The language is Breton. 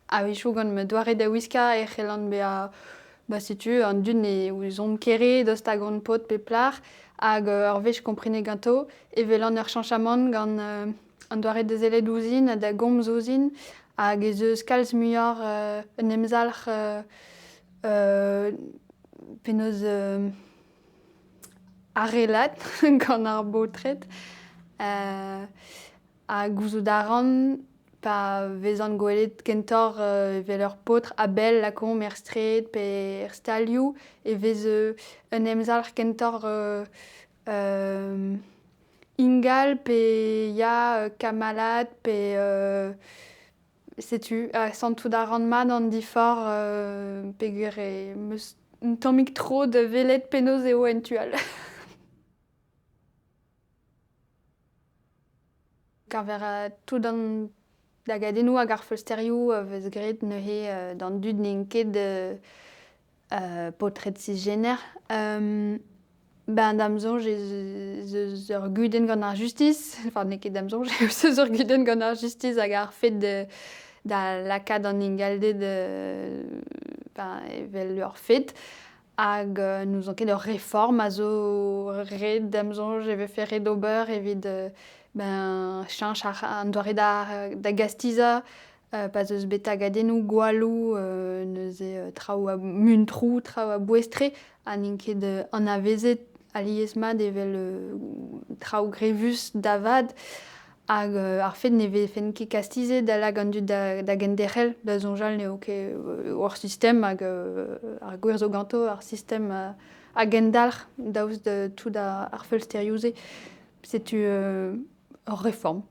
A wechou gant me doare da wiska e c'hellan setu an dun e ouz on kere daoust ta gant pot pe plar hag ur wech komprene ganto e welan ur chanchamant gant an doare da zelet ouzin da gomz ouzin hag ez eus kalz muioc'h un emzalc'h penaos arelat gant ar baotred a gouzout a ran pa vezan gwelet kentor evel ur potr a bell lakomp er stred pe er stalioù e vez un emzalc'h kentor ingal pe ya kamalat pe setu santout a ran mat an difor peogwir meus un tammig tro de welet penaos eo entual. Kaver tout da gadennoù hag ar folsterioù vez graet neuze d'an dud n'int ket potred cisgener. Da soñj ez eus ur gudenn gant ar justiz, enfin n'eo ket da soñj, eus eus ur gudenn gant ar justiz hag ar fet da lakaat an ingalded evel ur fet hag n'ouzon ket ur reform a zo ret da soñj e vefe ret d'ober evit cheñch an doare da gastiza pa eus bet a gadennoù gwaloù neuze traoù a muntroù, traoù a bouestre ha n'int ket an avezet alies mat evel traoù grevus da vat hag ar fet ne vefen ket kastize da lag an dud da genderc'hel da soñjal n'eo ket hor sistem hag ar gwer zo ganto ar sistem a gendalc'h daoust tout ar folsterioù-se. Setu ur reform.